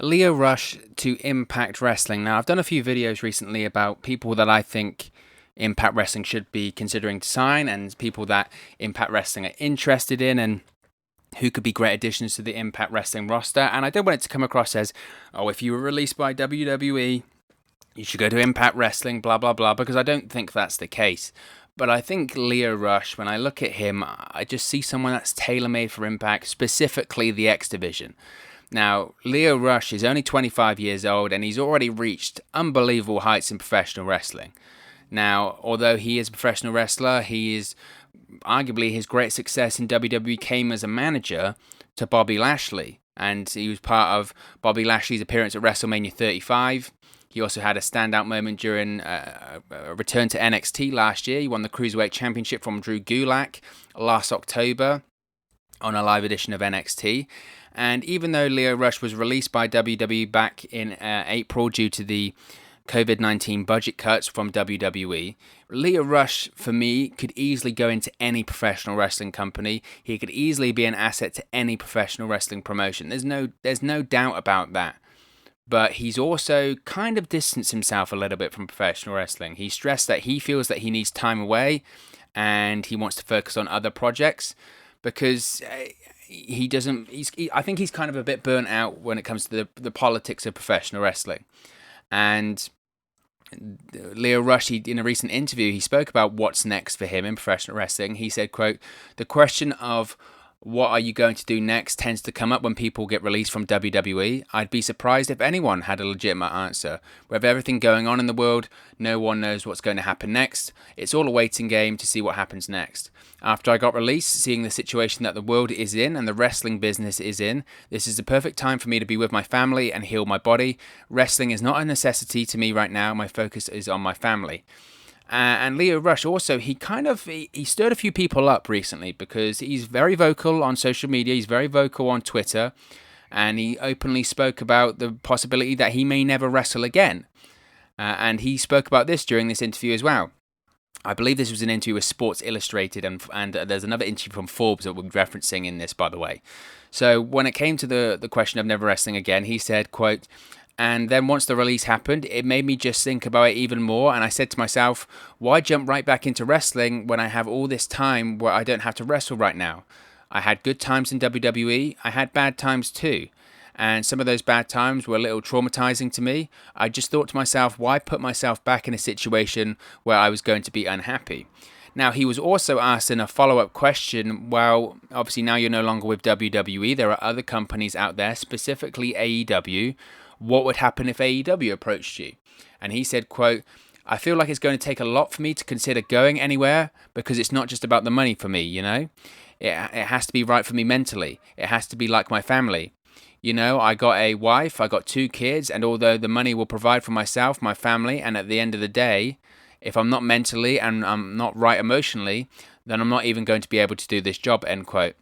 Leah Rush to Impact Wrestling. Now, I've done a few videos recently about people that I think Impact Wrestling should be considering to sign and people that Impact Wrestling are interested in and who could be great additions to the Impact Wrestling roster. And I don't want it to come across as, oh, if you were released by WWE, you should go to Impact Wrestling, blah, blah, blah, because I don't think that's the case. But I think Leah Rush, when I look at him, I just see someone that's tailor-made for Impact, specifically the X Division. Now, Leah Rush is only 25 years old and he's already reached unbelievable heights in professional wrestling. Now, although he is a professional wrestler, he is arguably his great success in WWE came as a manager to Bobby Lashley. And he was part of Bobby Lashley's appearance at WrestleMania 35. He also had a standout moment during a return to NXT last year. He won the Cruiserweight Championship from Drew Gulak last October on a live edition of NXT. And even though Leah Rush was released by WWE back in April due to the COVID-19 budget cuts from WWE, Leah Rush, for me, could easily go into any professional wrestling company. He could easily be an asset to any professional wrestling promotion. There's no doubt about that. But he's also kind of distanced himself a little bit from professional wrestling. He stressed that he feels that he needs time away and he wants to focus on other projects because he doesn't. I think he's kind of a bit burnt out when it comes to the politics of professional wrestling. And Leah Rush, in a recent interview, he spoke about what's next for him in professional wrestling. He said, quote, "The question of what are you going to do next tends to come up when people get released from WWE. I'd be surprised if anyone had a legitimate answer. With everything going on in the world, no one knows what's going to happen next. It's all a waiting game to see what happens next. After I got released, seeing the situation that the world is in and the wrestling business is in, this is the perfect time for me to be with my family and heal my body. Wrestling is not a necessity to me right now. My focus is on my family." And Leah Rush also, he stirred a few people up recently because he's very vocal on social media. He's very vocal on Twitter. And he openly spoke about the possibility that he may never wrestle again. And he spoke about this during this interview as well. I believe this was an interview with Sports Illustrated, and there's another interview from Forbes that we're referencing in this, by the way. So when it came to the question of never wrestling again, he said, quote, "And then once the release happened, it made me just think about it even more. And I said to myself, why jump right back into wrestling when I have all this time where I don't have to wrestle right now? I had good times in WWE. I had bad times too. And some of those bad times were a little traumatizing to me. I just thought to myself, why put myself back in a situation where I was going to be unhappy?" Now, he was also asked in a follow-up question, well, obviously now you're no longer with WWE. There are other companies out there, specifically AEW. What would happen if AEW approached you? And he said, quote, "I feel like it's going to take a lot for me to consider going anywhere because it's not just about the money for me, you know? It has to be right for me mentally. It has to be like my family. You know, I got a wife, I got 2 kids, and although the money will provide for myself, my family, and at the end of the day, if I'm not mentally and I'm not right emotionally, then I'm not even going to be able to do this job," end quote.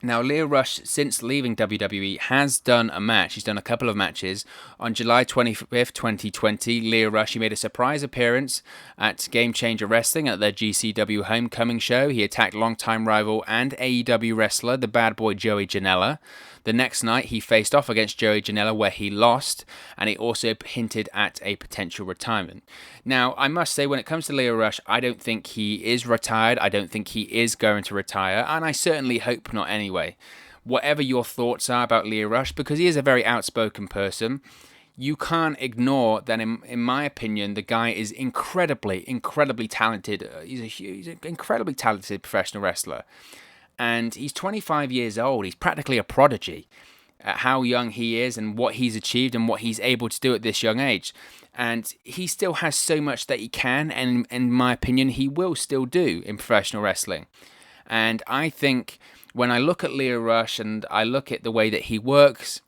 Now, Leah Rush, since leaving WWE, has done a match. He's done a couple of matches. On July 25th, 2020, Leah Rush, he made a surprise appearance at Game Changer Wrestling at their GCW Homecoming show. He attacked longtime rival and AEW wrestler, the bad boy Joey Janela. The next night, he faced off against Joey Janela, where he lost, and he also hinted at a potential retirement. Now, I must say, when it comes to Leah Rush, I don't think he is retired. I don't think he is going to retire, and I certainly hope not anyway. Whatever your thoughts are about Leah Rush, because he is a very outspoken person, you can't ignore that, in my opinion, the guy is incredibly talented. He's an incredibly talented professional wrestler. And he's 25 years old. He's practically a prodigy at how young he is and what he's achieved and what he's able to do at this young age. And he still has so much that he can, and in my opinion, he will still do in professional wrestling. And I think when I look at Leah Rush and I look at the way that he works,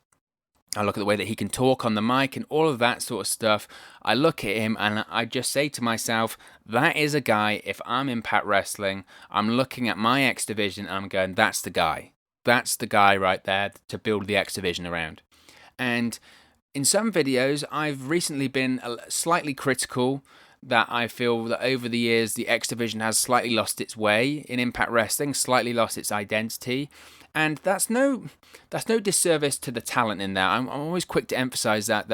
I look at the way that he can talk on the mic and all of that sort of stuff, I look at him and I just say to myself, that is a guy, if I'm Impact Wrestling, I'm looking at my X Division and I'm going, that's the guy. That's the guy right there to build the X Division around. And in some videos, I've recently been slightly critical that I feel that over the years, the X Division has slightly lost its way in Impact Wrestling, slightly lost its identity. And that's no disservice to the talent in there. I'm always quick to emphasize that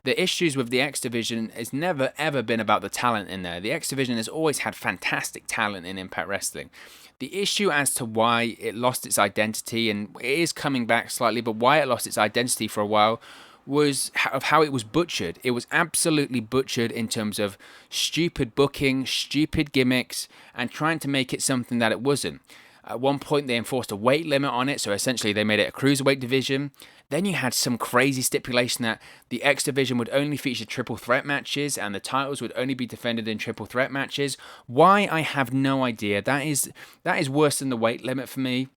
the issues with the X Division has never ever been about the talent in there. The X Division has always had fantastic talent in Impact Wrestling. The issue as to why it lost its identity, and it is coming back slightly, but why it lost its identity for a while was of how it was butchered. It was absolutely butchered in terms of stupid booking, stupid gimmicks, and trying to make it something that it wasn't. At one point, they enforced a weight limit on it, so essentially they made it a cruiserweight division. Then you had some crazy stipulation that the X Division would only feature triple threat matches and the titles would only be defended in triple threat matches. Why? I have no idea. That is worse than the weight limit for me.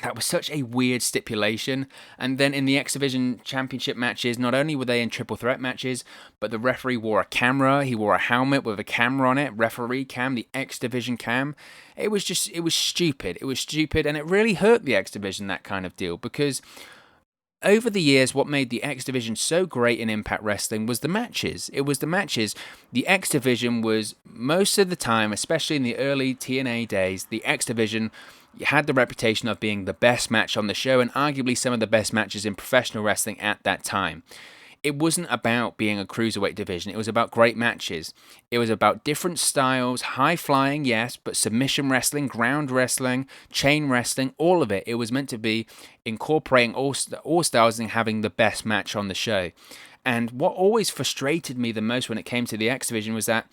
That was such a weird stipulation. And then in the X Division Championship matches, not only were they in triple threat matches, but the referee wore a camera. He wore a helmet with a camera on it. Referee cam, the X Division cam. It was stupid. It was stupid, and it really hurt the X Division, that kind of deal, because over the years, what made the X Division so great in Impact Wrestling was the matches. It was the matches. The X Division was, most of the time, especially in the early TNA days, the X Division had the reputation of being the best match on the show and arguably some of the best matches in professional wrestling at that time. It wasn't about being a cruiserweight division. It was about great matches. It was about different styles, high flying, yes, but submission wrestling, ground wrestling, chain wrestling, all of it. It was meant to be incorporating all styles and having the best match on the show. And what always frustrated me the most when it came to the X Division was that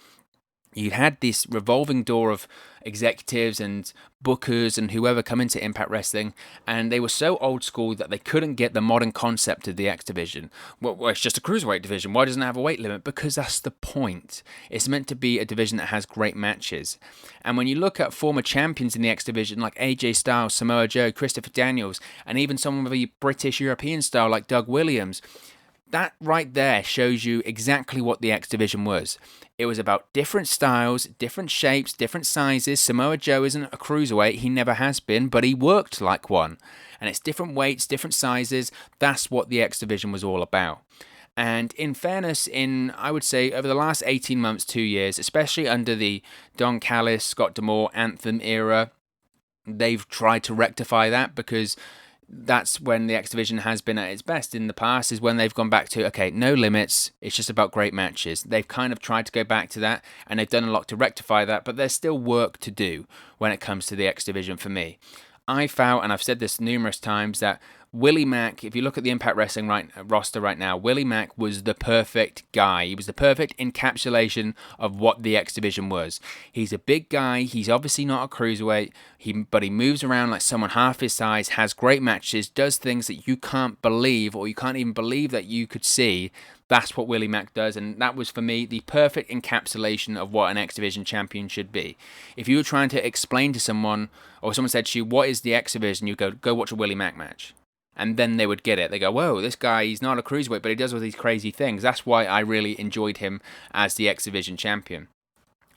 you had this revolving door of executives and bookers and whoever come into Impact Wrestling, and they were so old school that they couldn't get the modern concept of the X Division. Well, it's just a cruiserweight division. Why doesn't it have a weight limit? Because that's the point. It's meant to be a division that has great matches. And when you look at former champions in the X Division like AJ Styles, Samoa Joe, Christopher Daniels, and even someone with a British European style like Doug Williams, that right there shows you exactly what the X Division was. It was about different styles, different shapes, different sizes. Samoa Joe isn't a cruiserweight. He never has been, but he worked like one. And it's different weights, different sizes. That's what the X Division was all about. And in fairness, I would say over the last 18 months, 2 years, especially under the Don Callis, Scott D'Amore, Anthem era, they've tried to rectify that, because that's when the X Division has been at its best in the past, is when they've gone back to, okay, no limits, it's just about great matches. They've kind of tried to go back to that, and they've done a lot to rectify that, but there's still work to do when it comes to the X Division for me. I felt, and I've said this numerous times, that Willie Mack, if you look at the Impact Wrestling roster right now, Willie Mack was the perfect guy. He was the perfect encapsulation of what the X Division was. He's a big guy. He's obviously not a cruiserweight, but he moves around like someone half his size, has great matches, does things that you can't believe, or you can't even believe that you could see. That's what Willie Mack does, and that was, for me, the perfect encapsulation of what an X Division champion should be. If you were trying to explain to someone, or someone said to you, what is the X Division, you go watch a Willie Mack match. And then they would get it. They go, whoa, this guy, he's not a cruiserweight, but he does all these crazy things. That's why I really enjoyed him as the X Division champion.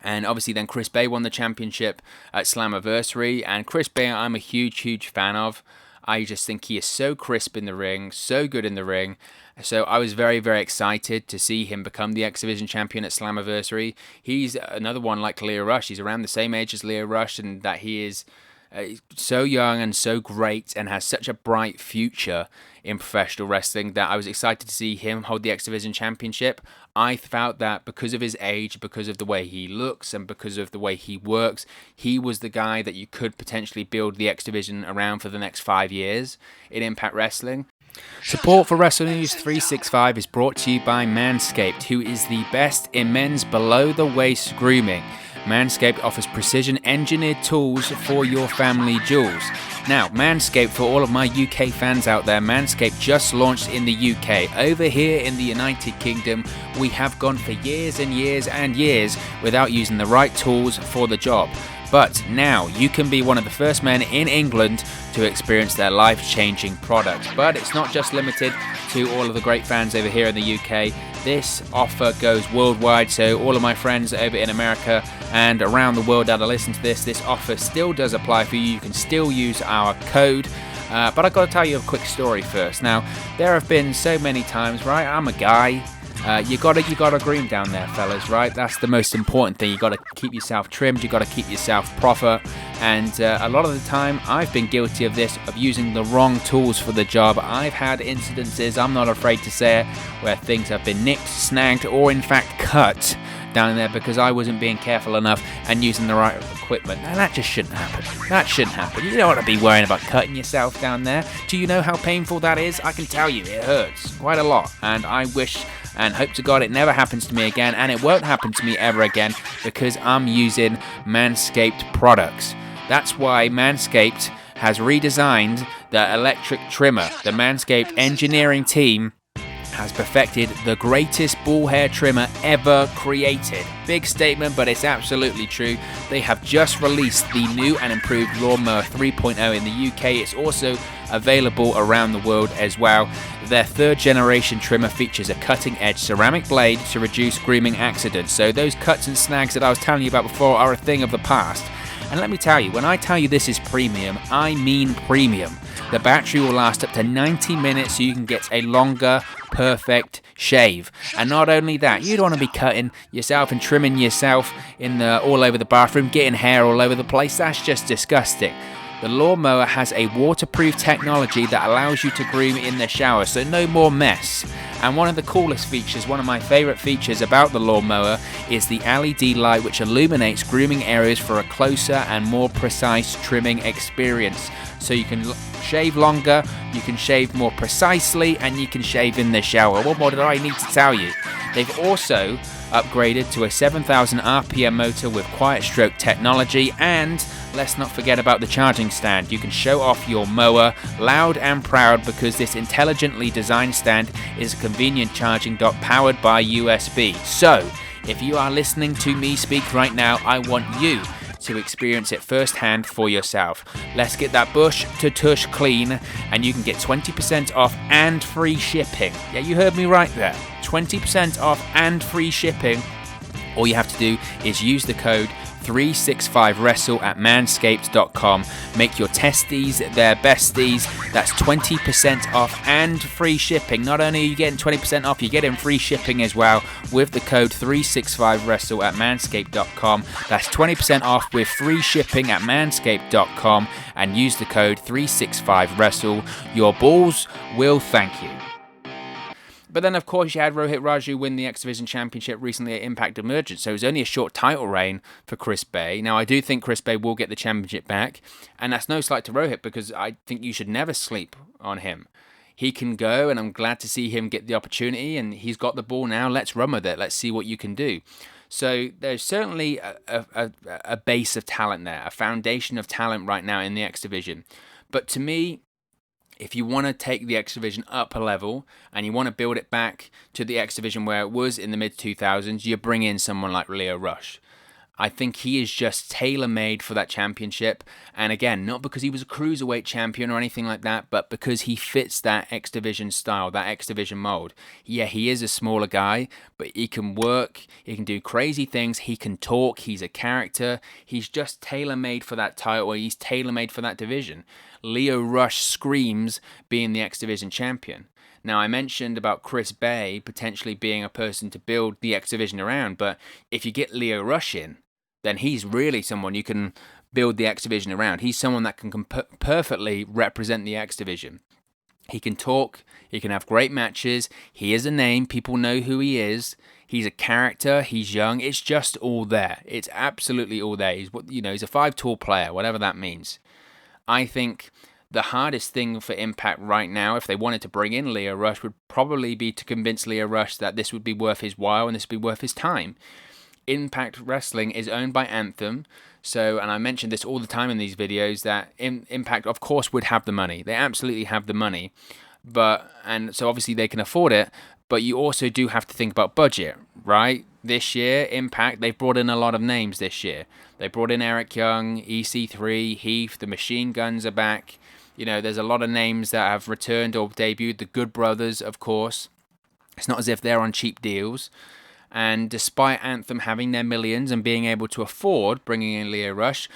And obviously then Chris Bay won the championship at Slammiversary. And Chris Bay, I'm a huge, huge fan of. I just think he is so crisp in the ring, so good in the ring. So I was very, very excited to see him become the X Division champion at Slammiversary. He's another one like Leah Rush. He's around the same age as Leah Rush, and that he is so young and so great and has such a bright future in professional wrestling that I was excited to see him hold the X Division championship. I felt that because of his age, because of the way he looks, and because of the way he works, he was the guy that you could potentially build the X Division around for the next 5 years in Impact Wrestling. Support for Wrestle News 365 is brought to you by Manscaped, who is the best in men's below-the-waist grooming. Manscaped offers precision-engineered tools for your family jewels. Now, Manscaped, for all of my UK fans out there, Manscaped just launched in the UK. Over here in the United Kingdom, we have gone for years and years and years without using the right tools for the job. But now you can be one of the first men in England to experience their life-changing product. But it's not just limited to all of the great fans over here in the UK. This offer goes worldwide, so all of my friends over in America and around the world that are listening to this offer still does apply for you. You can still use our code. But I've got to tell you a quick story first. Now, there have been so many times, right? I'm a guy. You gotta groom down there, fellas, right? That's the most important thing. You gotta keep yourself trimmed, you gotta keep yourself proper, and a lot of the time I've been guilty of this, of using the wrong tools for the job. I've had incidences, I'm not afraid to say it, where things have been nicked, snagged, or in fact cut down there because I wasn't being careful enough and using the right equipment. Now that just shouldn't happen. That shouldn't happen. You don't want to be worrying about cutting yourself down there. Do you know how painful that is? I can tell you, it hurts quite a lot, and I wish and hope to God it never happens to me again, and it won't happen to me ever again because I'm using Manscaped products. That's why Manscaped has redesigned the electric trimmer. The Manscaped engineering team has perfected the greatest ball hair trimmer ever created. Big statement, but it's absolutely true. They have just released the new and improved Lawnmower 3.0 in the UK. It's also available around the world as well. Their third generation trimmer features a cutting edge ceramic blade to reduce grooming accidents. So those cuts and snags that I was telling you about before are a thing of the past. And let me tell you, when I tell you this is premium, I mean premium. The battery will last up to 90 minutes so you can get a longer, perfect shave. And not only that, you don't want to be cutting yourself and trimming yourself all over the bathroom, getting hair all over the place. That's just disgusting. The lawnmower has a waterproof technology that allows you to groom in the shower, so no more mess. And one of the coolest features, one of my favorite features about the lawnmower, is the LED light which illuminates grooming areas for a closer and more precise trimming experience. So you can shave longer, you can shave more precisely, and you can shave in the shower. What more did I need to tell you? They've also upgraded to a 7,000 RPM motor with quiet stroke technology, and let's not forget about the charging stand. You can show off your mower loud and proud because this intelligently designed stand is a convenient charging dock powered by USB. So, if you are listening to me speak right now, I want you to experience it firsthand for yourself. Let's get that bush to tush clean, and you can get 20% off and free shipping. Yeah, you heard me right there. 20% off and free shipping. All you have to do is use the code 365wrestle at manscaped.com. Make your testies their besties. That's 20% off and free shipping. Not only are you getting 20% off, you're getting free shipping as well with the code 365wrestle at manscaped.com. That's 20% off with free shipping at manscaped.com, and use the code 365wrestle. Your balls will thank you. But then, of course, you had Rohit Raju win the X Division Championship recently at Impact Emergence, so it was only a short title reign for Chris Bay. Now, I do think Chris Bay will get the championship back, and that's no slight to Rohit because I think you should never sleep on him. He can go, and I'm glad to see him get the opportunity, and he's got the ball now. Let's run with it. Let's see what you can do. So there's certainly a base of talent there, a foundation of talent right now in the X Division. But to me, if you want to take the X Division up a level and you want to build it back to the X Division where it was in the mid-2000s, you bring in someone like Leah Rush. I think he is just tailor-made for that championship. And again, not because he was a cruiserweight champion or anything like that, but because he fits that X Division style, that X Division mold. Yeah, he is a smaller guy, but he can work, he can do crazy things, he can talk, he's a character. He's just tailor-made for that title, he's tailor-made for that division. Leo Rush screams being the X Division champion. Now, I mentioned about Chris Bay potentially being a person to build the X Division around, but if you get Leo Rush in, then he's really someone you can build the X Division around. He's someone that can perfectly represent the X Division. He can talk, he can have great matches, he is a name, people know who he is, he's a character, he's young, it's just all there. It's absolutely all there. He's a 5'-tall player, whatever that means. I think the hardest thing for Impact right now, if they wanted to bring in Leo Rush, would probably be to convince Leo Rush that this would be worth his while and this would be worth his time. Impact Wrestling is owned by Anthem, and I mentioned this all the time in these videos, that Impact, of course, would have the money. They absolutely have the money, and so obviously they can afford it, but you also do have to think about budget, right? This year, Impact, they've brought in a lot of names this year. They brought in Eric Young, EC3, Heath, the Machine Guns are back. There's a lot of names that have returned or debuted. The Good Brothers, of course. It's not as if they're on cheap deals. And despite Anthem having their millions and being able to afford bringing in Leo Rush,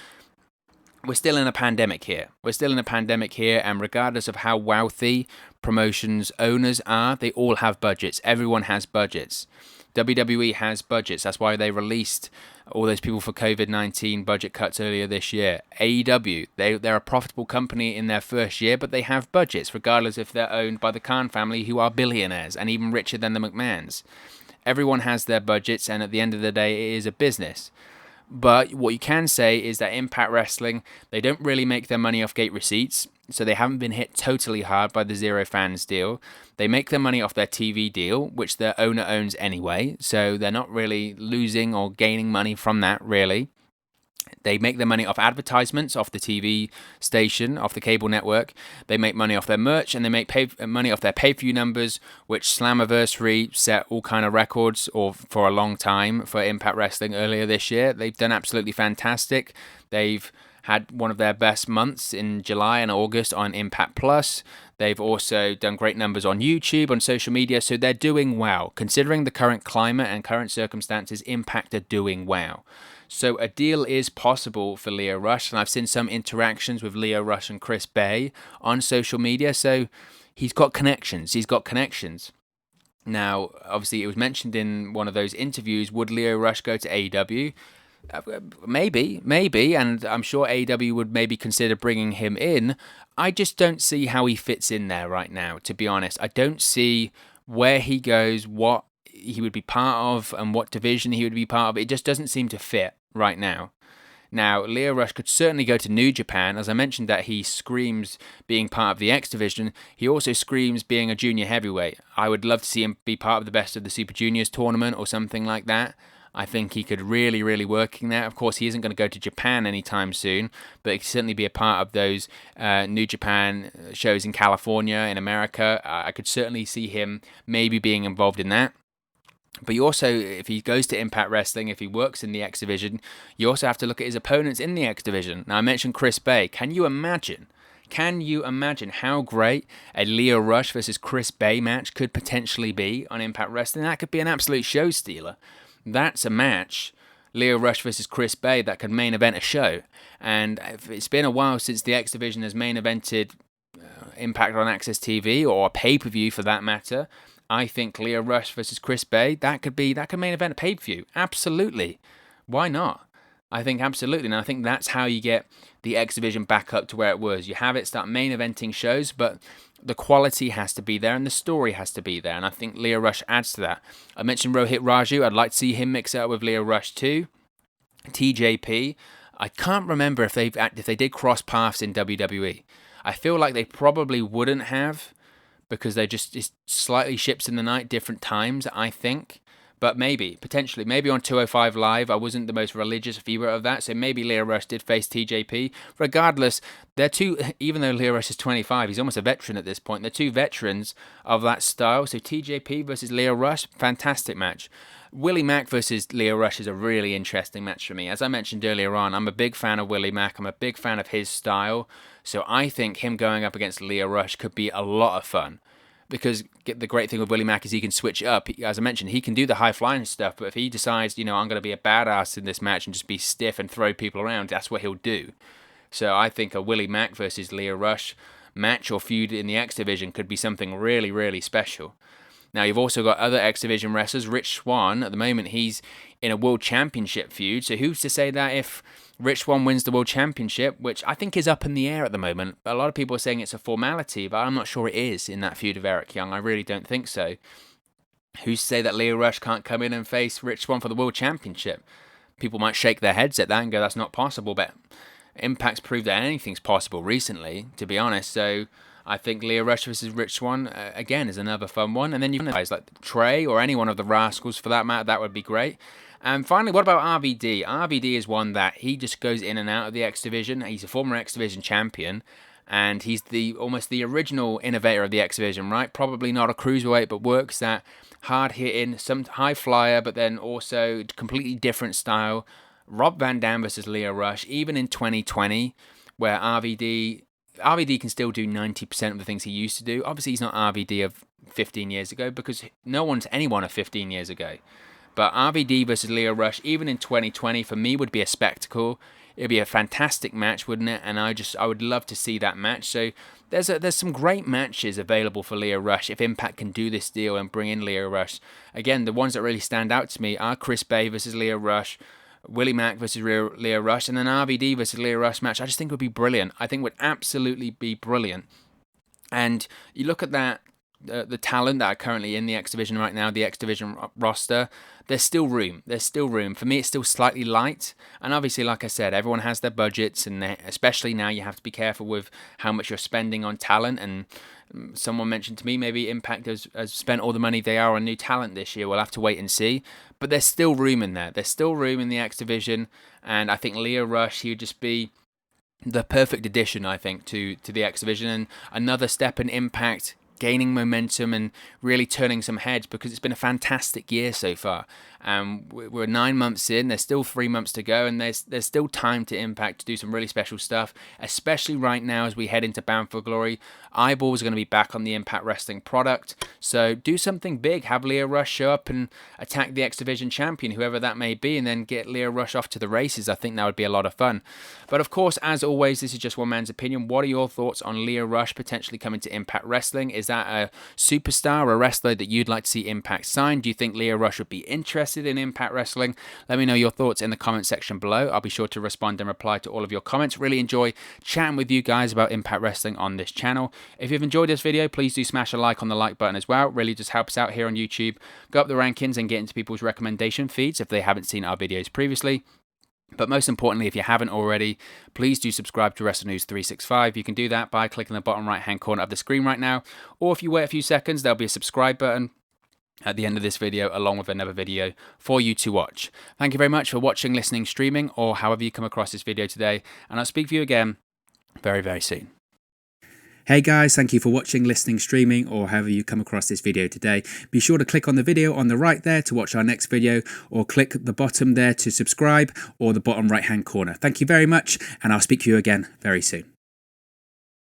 we're still in a pandemic here. And regardless of how wealthy promotions owners are, they all have budgets. Everyone has budgets. WWE has budgets. That's why they released all those people for COVID-19 budget cuts earlier this year. AEW, they're a profitable company in their first year, but they have budgets, regardless if they're owned by the Khan family, who are billionaires and even richer than the McMahons. Everyone has their budgets, and at the end of the day, it is a business. But what you can say is that Impact Wrestling, they don't really make their money off gate receipts, so they haven't been hit totally hard by the Zero Fans deal. They make their money off their TV deal, which their owner owns anyway, so they're not really losing or gaining money from that, really. They make their money off advertisements, off the TV station, off the cable network. They make money off their merch, and they make money off their pay-per-view numbers, which Slammiversary set all kind of records for a long time for Impact Wrestling earlier this year. They've done absolutely fantastic. They've had one of their best months in July and August on Impact Plus. They've also done great numbers on YouTube, on social media, so they're doing well. Considering the current climate and current circumstances, Impact are doing well. So a deal is possible for Lio Rush, and I've seen some interactions with Lio Rush and Chris Bay on social media, so he's got connections. Now, obviously, it was mentioned in one of those interviews, would Lio Rush go to AEW? Maybe, and I'm sure AEW would maybe consider bringing him in. I just don't see how he fits in there right now, to be honest. I don't see where he goes, what he would be part of, and what division he would be part of. It just doesn't seem to fit right now. Now, Lio Rush could certainly go to New Japan. As I mentioned that he screams being part of the X Division, he also screams being a junior heavyweight. I would love to see him be part of the Best of the Super Juniors tournament or something like that. I think he could really, really work in that. Of course, he isn't going to go to Japan anytime soon, but he could certainly be a part of those New Japan shows in California, in America. I could certainly see him maybe being involved in that. But you also, if he goes to Impact Wrestling, if he works in the X Division, you also have to look at his opponents in the X Division. Now, I mentioned Chris Bay. Can you imagine how great a Lio Rush versus Chris Bay match could potentially be on Impact Wrestling? That could be an absolute show stealer. That's a match, Lio Rush versus Chris Bay, that could main event a show. And it's been a while since the X Division has main evented Impact on Access TV, or a pay-per-view for that matter. I think Lio Rush versus Chris Bay, that could main event a pay-per-view. Absolutely. Why not? I think absolutely. And I think that's how you get the X Division back up to where it was. You have it start main eventing shows, but the quality has to be there and the story has to be there. And I think Lio Rush adds to that. I mentioned Rohit Raju. I'd like to see him mix it up with Lio Rush too. TJP. I can't remember if they did cross paths in WWE. I feel like they probably wouldn't have, because they just slightly ships in the night, different times, I think. But potentially, maybe on 205 Live, I wasn't the most religious viewer of that, so maybe Lio Rush did face TJP. Regardless, even though Lio Rush is 25, he's almost a veteran at this point. They're two veterans of that style, so TJP versus Lio Rush, fantastic match. Willie Mack versus Lio Rush is a really interesting match for me. As I mentioned earlier on, I'm a big fan of Willie Mack. I'm a big fan of his style, so I think him going up against Lio Rush could be a lot of fun. Because the great thing with Willie Mack is he can switch it up. As I mentioned, he can do the high-flying stuff, but if he decides, I'm going to be a badass in this match and just be stiff and throw people around, that's what he'll do. So I think a Willie Mack versus Lio Rush match or feud in the X Division could be something really, really special. Now, you've also got other X Division wrestlers. Rich Swann, at the moment, he's in a World Championship feud, so who's to say that if Rich Swann wins the World Championship, which I think is up in the air at the moment. A lot of people are saying it's a formality, but I'm not sure it is in that feud of Eric Young. I really don't think so. Who's to say that Lio Rush can't come in and face Rich Swann for the World Championship? People might shake their heads at that and go, that's not possible, but Impact's proved that anything's possible recently, to be honest. So I think Lio Rush versus Rich Swann, again, is another fun one. And then you can guys like Trey or any one of the Rascals for that matter, that would be great. And finally, what about RVD? RVD is one that he just goes in and out of the X Division. He's a former X Division champion, and he's almost the original innovator of the X Division, right? Probably not a cruiserweight, but works that hard-hitting, some high flyer, but then also completely different style. Rob Van Dam versus Lio Rush, even in 2020, where RVD can still do 90% of the things he used to do. Obviously, he's not RVD of 15 years ago, because no one's anyone of 15 years ago. But RVD versus Lio Rush, even in 2020, for me, would be a spectacle. It'd be a fantastic match, wouldn't it? And I would love to see that match. So there's some great matches available for Leah Rush if Impact can do this deal and bring in Leah Rush. Again, the ones that really stand out to me are Chris Bay versus Leah Rush, Willie Mack versus Leah Rush, and an RVD versus Leah Rush match. I just think would be brilliant. I think would absolutely be brilliant. And you look at that, the talent that are currently in the X Division right now, the X Division roster, there's still room. There's still room. For me, it's still slightly light. And obviously, like I said, everyone has their budgets, and especially now you have to be careful with how much you're spending on talent. And someone mentioned to me maybe Impact has spent all the money they are on new talent this year. We'll have to wait and see. But there's still room in there. There's still room in the X Division. And I think Leah Rush, he would just be the perfect addition, I think, to the X Division, and another step in Impact gaining momentum and really turning some heads, because it's been a fantastic year so far. We're 9 months in, there's still 3 months to go, and there's still time to Impact to do some really special stuff, especially right now as we head into Bound for Glory. Eyeballs are going to be back on the Impact Wrestling product, so do something big. Have Leah Rush show up and attack the X Division champion, whoever that may be, and then get Leah Rush off to the races. I think that would be a lot of fun. But of course, as always, this is just one man's opinion. What are your thoughts on Leah Rush potentially coming to Impact Wrestling? Is that a superstar or a wrestler that you'd like to see Impact sign? Do you think Leah Rush would be interested in Impact Wrestling? Let me know your thoughts in the comment section below. I'll be sure to respond and reply to all of your comments. Really enjoy chatting with you guys about Impact Wrestling on this channel. If you've enjoyed this video, please do smash a like on the like button as well. It really just helps out here on YouTube. Go up the rankings and get into people's recommendation feeds if they haven't seen our videos previously. But most importantly, if you haven't already, please do subscribe to Wrestle News 365. You can do that by clicking the bottom right hand corner of the screen right now, or if you wait a few seconds, there'll be a subscribe button at the end of this video, along with another video for you to watch. Thank you very much for watching, listening, streaming, or however you come across this video today, and I'll speak to you again very, very soon. Hey guys, thank you for watching, listening, streaming, or however you come across this video today. Be sure to click on the video on the right there to watch our next video, or click the bottom there to subscribe, or the bottom right hand corner. Thank you very much, and I'll speak to you again very soon.